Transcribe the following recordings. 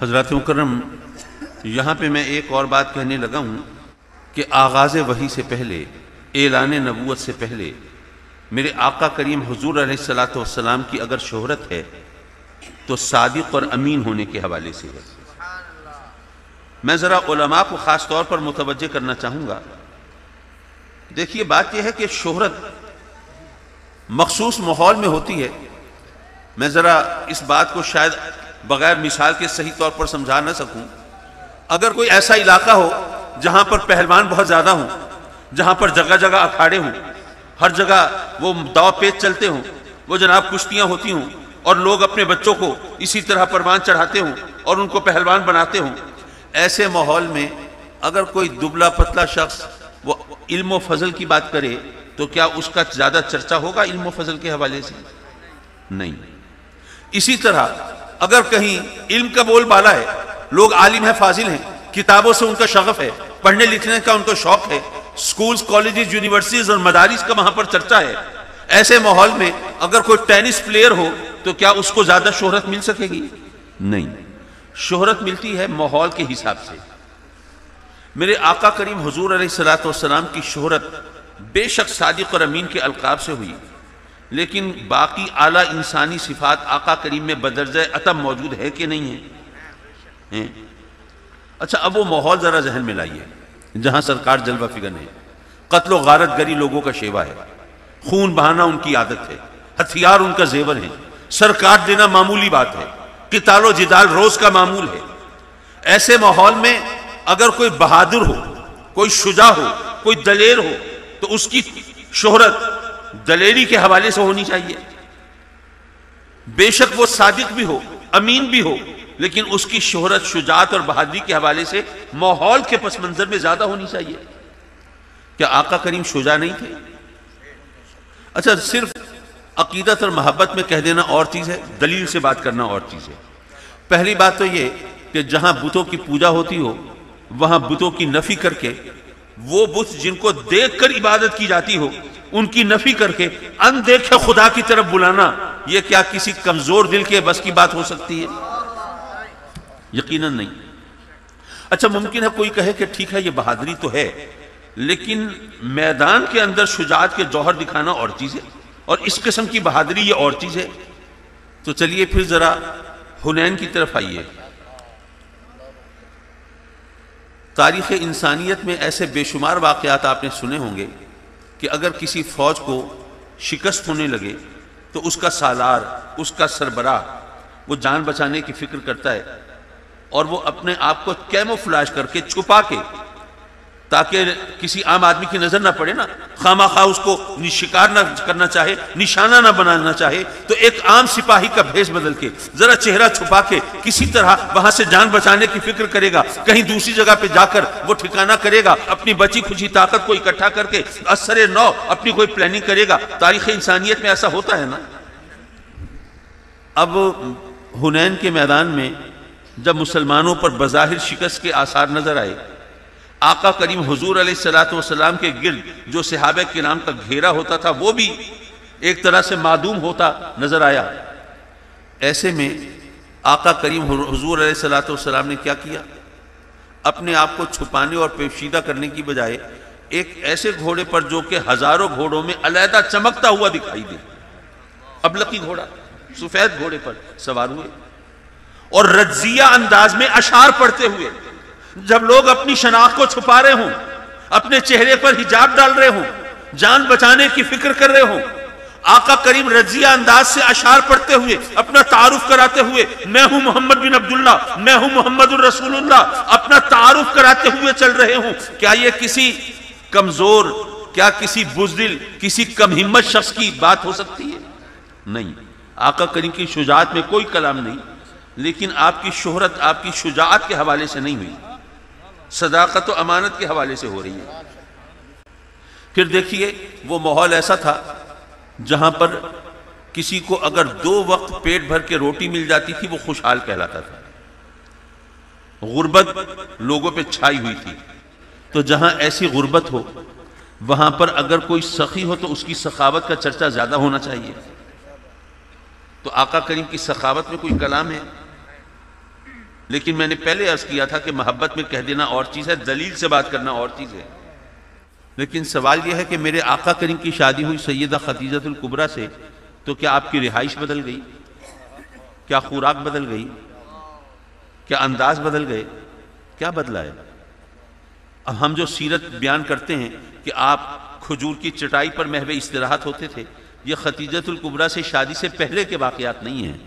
حضرات مکرم، یہاں پہ میں ایک اور بات کہنے لگا ہوں کہ آغاز وحی سے پہلے، اعلان نبوت سے پہلے میرے آقا کریم حضور علیہ السلام کی اگر شہرت ہے تو صادق اور امین ہونے کے حوالے سے ہے۔ میں ذرا علماء کو خاص طور پر متوجہ کرنا چاہوں گا۔ دیکھیے، بات یہ ہے کہ شہرت مخصوص ماحول میں ہوتی ہے۔ میں ذرا اس بات کو شاید بغیر مثال کے صحیح طور پر سمجھا نہ سکوں۔ اگر کوئی ایسا علاقہ ہو جہاں پر پہلوان بہت زیادہ ہوں، جہاں پر جگہ جگہ اکھاڑے ہوں، ہر جگہ وہ داؤ پیچ چلتے ہوں، وہ جناب کشتیاں ہوتی ہوں، اور لوگ اپنے بچوں کو اسی طرح پروان چڑھاتے ہوں اور ان کو پہلوان بناتے ہوں، ایسے ماحول میں اگر کوئی دبلا پتلا شخص وہ علم و فضل کی بات کرے تو کیا اس کا زیادہ چرچا ہوگا علم و فضل کے حوالے سے؟ نہیں۔ اسی طرح اگر کہیں علم کا بول بالا ہے، لوگ عالم ہیں، فاضل ہیں، کتابوں سے ان کا شغف ہے، پڑھنے لکھنے کا ان کو شوق ہے، سکولز، کالجز، یونیورسٹیز اور مدارس کا وہاں پر چرچا ہے، ایسے ماحول میں اگر کوئی ٹینس پلیئر ہو تو کیا اس کو زیادہ شہرت مل سکے گی؟ نہیں۔ شہرت ملتی ہے ماحول کے حساب سے۔ میرے آقا کریم حضور علیہ السلام کی شہرت بے شک صادق اور امین کے القاب سے ہوئی، لیکن باقی اعلیٰ انسانی صفات آقا کریم میں بدرجہ اتم موجود ہے کہ نہیں ہے؟ اچھا، اب وہ ماحول ذرا ذہن میں لائیے جہاں سرکار جلوہ فگن ہے، قتل و غارت گری لوگوں کا شیوا ہے، خون بہانا ان کی عادت ہے، ہتھیار ان کا زیور ہے، سر کاٹ دینا معمولی بات ہے، قتال و جدال روز کا معمول ہے۔ ایسے ماحول میں اگر کوئی بہادر ہو، کوئی شجاع ہو، کوئی دلیر ہو تو اس کی شہرت دلیری کے حوالے سے ہونی چاہیے۔ بے شک وہ صادق بھی ہو، امین بھی ہو، لیکن اس کی شہرت شجاعت اور بہادری کے حوالے سے ماحول کے پس منظر میں زیادہ ہونی چاہیے۔ کیا آقا کریم شجاع نہیں تھے؟ اچھا، صرف عقیدت اور محبت میں کہہ دینا اور چیز ہے، دلیل سے بات کرنا اور چیز ہے۔ پہلی بات تو یہ کہ جہاں بتوں کی پوجا ہوتی ہو وہاں بتوں کی نفی کر کے، وہ بت جن کو دیکھ کر عبادت کی جاتی ہو ان کی نفی کر کے اندیکھے خدا کی طرف بلانا، یہ کیا کسی کمزور دل کے بس کی بات ہو سکتی ہے؟ یقیناً نہیں۔ اچھا، ممکن ہے کوئی کہے کہ ٹھیک ہے یہ بہادری تو ہے، لیکن میدان کے اندر شجاعت کے جوہر دکھانا اور چیز ہے، اور اس قسم کی بہادری یہ اور چیز ہے۔ تو چلیے پھر ذرا حنین کی طرف آئیے۔ تاریخ انسانیت میں ایسے بے شمار واقعات آپ نے سنے ہوں گے کہ اگر کسی فوج کو شکست ہونے لگے تو اس کا سالار، اس کا سربراہ وہ جان بچانے کی فکر کرتا ہے، اور وہ اپنے آپ کو کیموفلاج کر کے، چھپا کے، تاکہ کسی عام آدمی کی نظر نہ پڑے نا، خواہ مخواہ اس کو شکار نہ کرنا چاہے، نشانہ نہ بنانا چاہے، تو ایک عام سپاہی کا بھیس بدل کے، ذرا چہرہ چھپا کے کسی طرح وہاں سے جان بچانے کی فکر کرے گا، کہیں دوسری جگہ پہ جا کر وہ ٹھکانہ کرے گا، اپنی بچی کھچی طاقت کو اکٹھا کر کے اثر نو اپنی کوئی پلاننگ کرے گا۔ تاریخ انسانیت میں ایسا ہوتا ہے نا۔ اب حنین کے میدان میں جب مسلمانوں پر بظاہر شکست کے آثار نظر آئے، آقا کریم حضور علیہ السلام کے گرد جو صحابہ کرام کا گھیرا ہوتا تھا وہ بھی ایک طرح سے معدوم ہوتا نظر آیا۔ ایسے میں آقا کریم حضور علیہ السلام نے کیا کیا؟ اپنے آپ کو چھپانے اور پوشیدہ کرنے کی بجائے ایک ایسے گھوڑے پر جو کہ ہزاروں گھوڑوں میں علیحدہ چمکتا ہوا دکھائی دے، ابلقی گھوڑا، سفید گھوڑے پر سوار ہوئے، اور رجزیہ انداز میں اشعار پڑھتے ہوئے، جب لوگ اپنی شناخت کو چھپا رہے ہوں، اپنے چہرے پر حجاب ڈال رہے ہوں، جان بچانے کی فکر کر رہے ہوں، آقا کریم رجزیہ انداز سے اشعار پڑھتے ہوئے، اپنا تعارف کراتے ہوئے، میں ہوں محمد بن عبداللہ، میں ہوں محمد الرسول اللہ، اپنا تعارف کراتے ہوئے چل رہے ہوں، کیا یہ کسی کمزور، کیا کسی بزدل، کسی کم ہمت شخص کی بات ہو سکتی ہے؟ نہیں۔ آقا کریم کی شجاعت میں کوئی کلام نہیں، لیکن آپ کی شہرت آپ کی شجاعت کے حوالے سے نہیں ہوئی، صداقت و امانت کے حوالے سے ہو رہی ہے۔ پھر دیکھیے، وہ ماحول ایسا تھا جہاں پر کسی کو اگر 2 وقت پیٹ بھر کے روٹی مل جاتی تھی وہ خوشحال کہلاتا تھا۔ غربت لوگوں پہ چھائی ہوئی تھی، تو جہاں ایسی غربت ہو وہاں پر اگر کوئی سخی ہو تو اس کی سخاوت کا چرچا زیادہ ہونا چاہیے۔ تو آقا کریم کی سخاوت میں کوئی کلام ہے؟ لیکن میں نے پہلے عرض کیا تھا کہ محبت میں کہہ دینا اور چیز ہے، دلیل سے بات کرنا اور چیز ہے۔ لیکن سوال یہ ہے کہ میرے آقا کریم کی شادی ہوئی سیدہ خدیجہ الکبریٰ سے، تو کیا آپ کی رہائش بدل گئی؟ کیا خوراک بدل گئی؟ کیا انداز بدل گئے؟ کیا بدلا ہے؟ اب ہم جو سیرت بیان کرتے ہیں کہ آپ کھجور کی چٹائی پر محو استراحت ہوتے تھے، یہ خدیجہ الکبریٰ سے شادی سے پہلے کے واقعات نہیں ہیں۔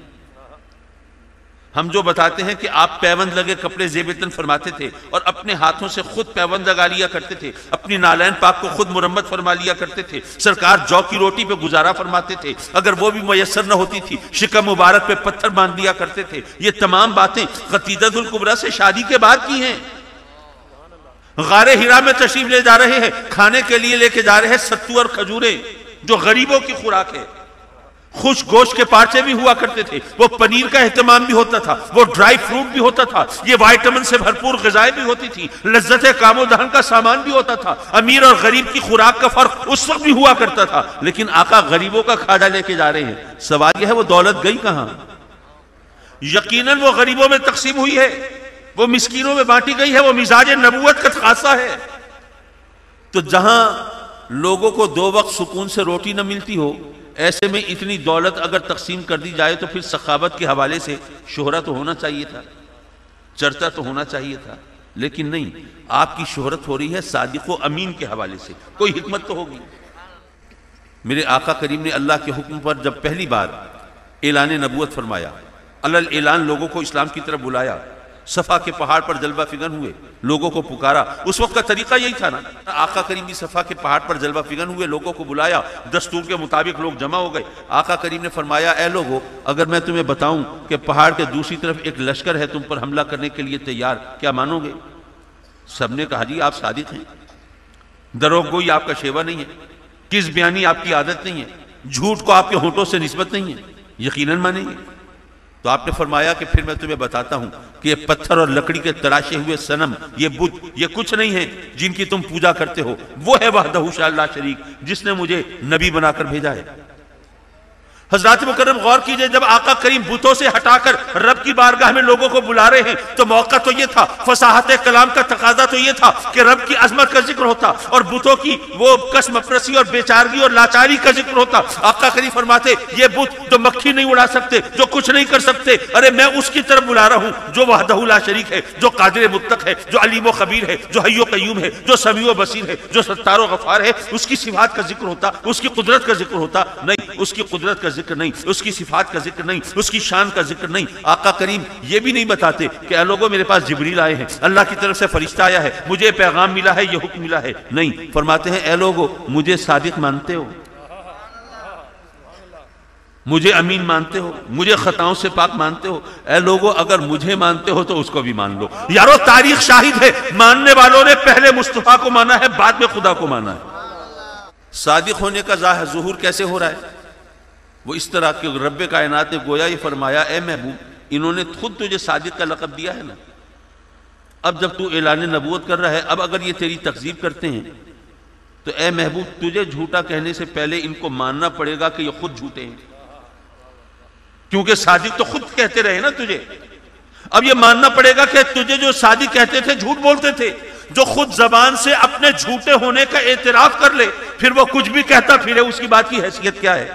ہم جو بتاتے ہیں کہ آپ پیوند لگے کپڑے زیب تن فرماتے تھے اور اپنے ہاتھوں سے خود پیوند لگا لیا کرتے تھے، اپنی نالین پاک کو خود مرمت فرما لیا کرتے تھے، سرکار جو کی روٹی پہ گزارا فرماتے تھے، اگر وہ بھی میسر نہ ہوتی تھی شکم مبارک پہ پتھر باندھ دیا کرتے تھے۔ یہ تمام باتیں خدیجہ الکبریٰ سے شادی کے بعد کی ہیں۔ غار ہرا میں تشریف لے جا رہے ہیں، کھانے کے لیے لے کے جا رہے ہیں ستو اور کھجوریں جو غریبوں کی خوراک ہے۔ خوش گوشت کے پارچے بھی ہوا کرتے تھے، وہ پنیر کا اہتمام بھی ہوتا تھا، وہ ڈرائی فروٹ بھی ہوتا تھا، یہ وائٹامن سے بھرپور غذائیں بھی ہوتی تھی، لذت کام و دہن کا سامان بھی ہوتا تھا۔ امیر اور غریب کی خوراک کا فرق اس وقت بھی ہوا کرتا تھا، لیکن آقا غریبوں کا کھانا لے کے جا رہے ہیں۔ سوال یہ ہے وہ دولت گئی کہاں؟ یقیناً وہ غریبوں میں تقسیم ہوئی ہے، وہ مسکینوں میں بانٹی گئی ہے، وہ مزاج نبوت کا تقاضا ہے۔ تو جہاں لوگوں کو 2 وقت سکون سے روٹی نہ ملتی ہو، ایسے میں اتنی دولت اگر تقسیم کر دی جائے تو پھر سخاوت کے حوالے سے شہرت تو ہونا چاہیے تھا، چرچا تو ہونا چاہیے تھا، لیکن نہیں، آپ کی شہرت ہو رہی ہے صادق و امین کے حوالے سے۔ کوئی حکمت تو ہوگی۔ میرے آقا کریم نے اللہ کے حکم پر جب پہلی بار اعلان نبوت فرمایا، علل اعلان لوگوں کو اسلام کی طرف بلایا، صفا کے پہاڑ پر جلوہ فگن ہوئے، لوگوں کو پکارا۔ اس وقت کا طریقہ یہی تھا نا، آقا کریم بھی صفا کے پہاڑ پر جلوہ فگن ہوئے، لوگوں کو بلایا، دستور کے مطابق لوگ جمع ہو گئے۔ آقا کریم نے فرمایا، اے لوگو، اگر میں تمہیں بتاؤں کہ پہاڑ کے دوسری طرف ایک لشکر ہے تم پر حملہ کرنے کے لیے تیار، کیا مانو گے؟ سب نے کہا جی آپ صادق ہیں، دروغ گوئی آپ کا شیوا نہیں ہے، کذب بیانی آپ کی عادت نہیں ہے، جھوٹ کو آپ کے ہونٹوں سے نسبت نہیں ہے، یقیناً مانیں گے۔ تو آپ نے فرمایا کہ پھر میں تمہیں بتاتا ہوں کہ یہ پتھر اور لکڑی کے تراشے ہوئے صنم، یہ بت، یہ کچھ نہیں ہے جن کی تم پوجا کرتے ہو، وہ ہے وحدہ لا شریک جس نے مجھے نبی بنا کر بھیجا ہے۔ حضرات مکرم غور کیجئے، جب آقا کریم بتوں سے ہٹا کر رب کی بارگاہ میں لوگوں کو بلا رہے ہیں تو موقع تو یہ تھا، فصاحت کلام کا تقاضا تو یہ تھا کہ رب کی عظمت کا ذکر ہوتا اور بتوں کی وہ قسم پرستی اور بیچارگی اور لاچاری کا ذکر ہوتا۔ آقا کریم فرماتے یہ بت جو مکھی نہیں اڑا سکتے، جو کچھ نہیں کر سکتے، ارے میں اس کی طرف بلا رہا ہوں جو وحدہ لا شریک ہے، جو قادر مطلق ہے، جو علیم و خبیر ہے، جو حی و قیوم ہے، جو سمیع و بصیر ہے، جو ستار و غفار ہے۔ اس کی صفات کا ذکر ہوتا، اس کی قدرت کا ذکر ہوتا، نہیں، اس کی قدرت کا ذکر نہیں، اس کی صفات کا ذکر نہیں، اس کی شان کا ذکر نہیں۔ آقا کریم یہ بھی نہیں بتاتے کہ اے لوگوں میرے پاس جبریل آئے ہیں، اللہ کی طرف سے فرشتہ آیا ہے، مجھے پیغام ملا ہے، یہ حکم ملا ہے، نہیں، فرماتے ہیں اے لوگوں مجھے صادق مانتے ہو، مجھے امین مانتے ہو، مجھے خطاؤں سے پاک مانتے ہو؟ اے لوگوں اگر مجھے مانتے ہو تو اس کو بھی مان لو۔ یارو تاریخ شاہد ہے، ماننے والوں نے پہلے مصطفیٰ کو مانا ہے، بعد میں خدا کو مانا ہے۔ صادق ہونے کا ظہور کیسے ہو رہا ہے؟ وہ اس طرح کہ رب کائنات نے گویا یہ فرمایا، اے محبوب انہوں نے خود تجھے صادق کا لقب دیا ہے نا، اب جب تو اعلان نبوت کر رہا ہے، اب اگر یہ تیری تکذیب کرتے ہیں تو اے محبوب تجھے جھوٹا کہنے سے پہلے ان کو ماننا پڑے گا کہ یہ خود جھوٹے ہیں، کیونکہ صادق تو خود کہتے رہے نا تجھے۔ اب یہ ماننا پڑے گا کہ تجھے جو صادق کہتے تھے جھوٹ بولتے تھے، جو خود زبان سے اپنے جھوٹے ہونے کا اعتراف کر لے پھر وہ کچھ بھی کہتا پھرے، اس کی بات کی حیثیت کیا ہے؟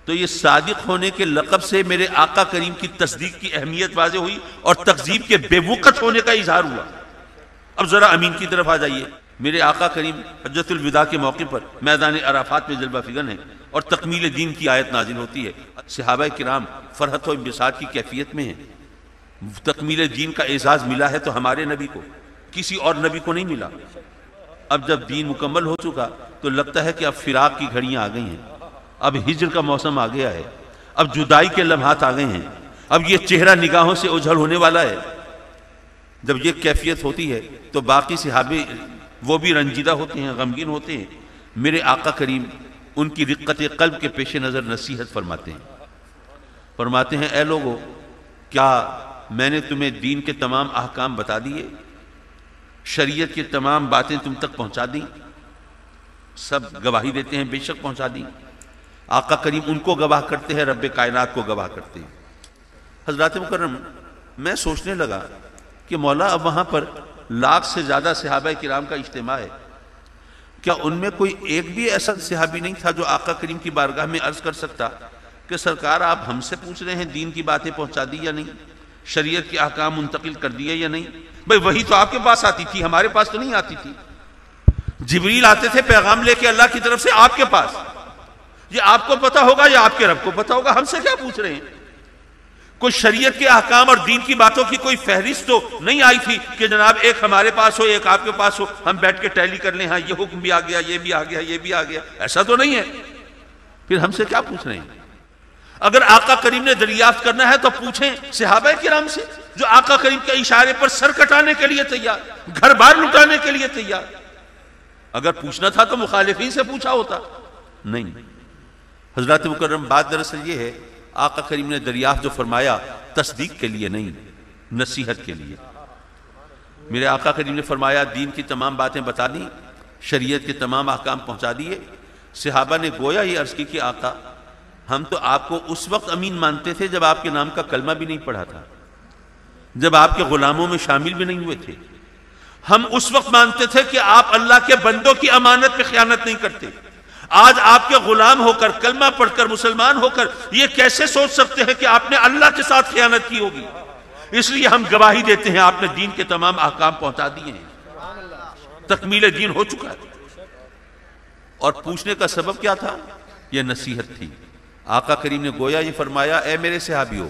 تو یہ صادق ہونے کے لقب سے میرے آقا کریم کی تصدیق کی اہمیت واضح ہوئی اور تکذیب کے بے وقت ہونے کا اظہار ہوا۔ اب ذرا امین کی طرف آ جائیے۔ میرے آقا کریم حجۃ الوداع کے موقع پر میدان عرفات میں جلوہ فگن ہے اور تکمیل دین کی آیت نازل ہوتی ہے۔ صحابہ کرام فرحت و انبساط کی کیفیت میں ہیں۔ تکمیل دین کا اعزاز ملا ہے تو ہمارے نبی کو، کسی اور نبی کو نہیں ملا۔ اب جب دین مکمل ہو چکا تو لگتا ہے کہ اب فراق کی گھڑیاں آ گئی ہیں، اب ہجر کا موسم آ گیا ہے، اب جدائی کے لمحات آ گئے ہیں، اب یہ چہرہ نگاہوں سے اوجھل ہونے والا ہے۔ جب یہ کیفیت ہوتی ہے تو باقی صحابے وہ بھی رنجیدہ ہوتے ہیں، غمگین ہوتے ہیں۔ میرے آقا کریم ان کی رقت قلب کے پیش نظر نصیحت فرماتے ہیں اے لوگو کیا میں نے تمہیں دین کے تمام احکام بتا دیے، شریعت کی تمام باتیں تم تک پہنچا دیں؟ سب گواہی دیتے ہیں بے شک پہنچا دیں۔ آقا کریم ان کو گواہ کرتے ہیں، رب کائنات کو گواہ کرتے ہیں۔ حضرات مکرم میں سوچنے لگا کہ مولا اب وہاں پر لاکھ سے زیادہ صحابہ کرام کا اجتماع ہے، کیا ان میں کوئی ایک بھی ایسا صحابی نہیں تھا جو آقا کریم کی بارگاہ میں عرض کر سکتا کہ سرکار آپ ہم سے پوچھ رہے ہیں دین کی باتیں پہنچا دی یا نہیں، شریعت کے احکام منتقل کر دیے یا نہیں؟ بھئی وہی تو آپ کے پاس آتی تھی، ہمارے پاس تو نہیں آتی تھی۔ جبریل آتے تھے پیغام لے کے اللہ کی طرف سے آپ کے پاس، یہ آپ کو پتا ہوگا یا آپ کے رب کو پتا ہوگا، ہم سے کیا پوچھ رہے ہیں؟ کوئی شریعت کے احکام اور دین کی باتوں کی کوئی فہرست تو نہیں آئی تھی کہ جناب ایک ہمارے پاس ہو ایک آپ کے پاس ہو، ہم بیٹھ کے ٹیلی کر لیں، ہاں یہ حکم بھی آ گیا، یہ بھی آ گیا، یہ بھی آ گیا، ایسا تو نہیں ہے۔ پھر ہم سے کیا پوچھ رہے ہیں؟ اگر آقا کریم نے دریافت کرنا ہے تو پوچھیں صحابہ کرام سے جو آقا کریم کے اشارے پر سر کٹانے کے لیے تیار، گھر بار لٹانے کے لیے تیار۔ اگر پوچھنا تھا تو مخالفین سے پوچھا ہوتا، نہیں۔ حضرات مکرم، بات دراصل یہ ہے آقا کریم نے دریافت جو فرمایا تصدیق کے لیے نہیں، نصیحت کے لیے۔ میرے آقا کریم نے فرمایا دین کی تمام باتیں بتا دیں، شریعت کے تمام احکام پہنچا دیے۔ صحابہ نے گویا یہ عرض کی کہ آقا ہم تو آپ کو اس وقت امین مانتے تھے جب آپ کے نام کا کلمہ بھی نہیں پڑھا تھا، جب آپ کے غلاموں میں شامل بھی نہیں ہوئے تھے۔ ہم اس وقت مانتے تھے کہ آپ اللہ کے بندوں کی امانت پہ خیانت نہیں کرتے۔ آج آپ کے غلام ہو کر، کلمہ پڑھ کر، مسلمان ہو کر یہ کیسے سوچ سکتے ہیں کہ آپ نے اللہ کے ساتھ خیانت کی ہوگی؟ اس لیے ہم گواہی دیتے ہیں آپ نے دین کے تمام احکام پہنچا دیے ہیں، تکمیل دین ہو چکا ہے۔ اور پوچھنے کا سبب کیا تھا؟ یہ نصیحت تھی۔ آقا کریم نے گویا یہ فرمایا اے میرے صحابیوں،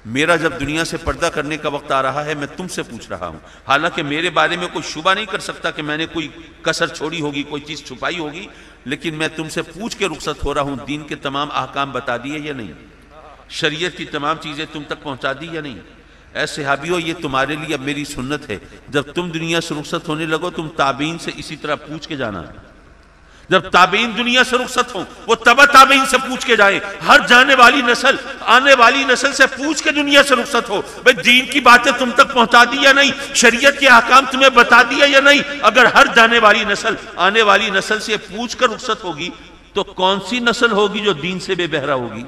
میرا جب دنیا سے پردہ کرنے کا وقت آ رہا ہے میں تم سے پوچھ رہا ہوں، حالانکہ میرے بارے میں کوئی شبہ نہیں کر سکتا کہ میں نے کوئی کسر چھوڑی ہوگی، کوئی چیز چھپائی ہوگی، لیکن میں تم سے پوچھ کے رخصت ہو رہا ہوں دین کے تمام احکام بتا دیے یا نہیں، شریعت کی تمام چیزیں تم تک پہنچا دی یا نہیں؟ اے صحابیوں، یہ تمہارے لیے اب میری سنت ہے، جب تم دنیا سے رخصت ہونے لگو تم تابعین سے اسی طرح پوچھ کے جانا۔ جب تابعین دنیا سے رخصت ہوں وہ تبع تابعین سے پوچھ کے جائیں، ہر جانے والی نسل آنے والی نسل سے پوچھ کے دنیا سے رخصت ہو، بھئی دین کی باتیں تم تک پہنچا دی یا نہیں، شریعت کے احکام تمہیں بتا دیا یا نہیں۔ اگر ہر جانے والی نسل آنے والی نسل سے پوچھ کر رخصت ہوگی تو کون سی نسل ہوگی جو دین سے بے بہرا ہوگی؟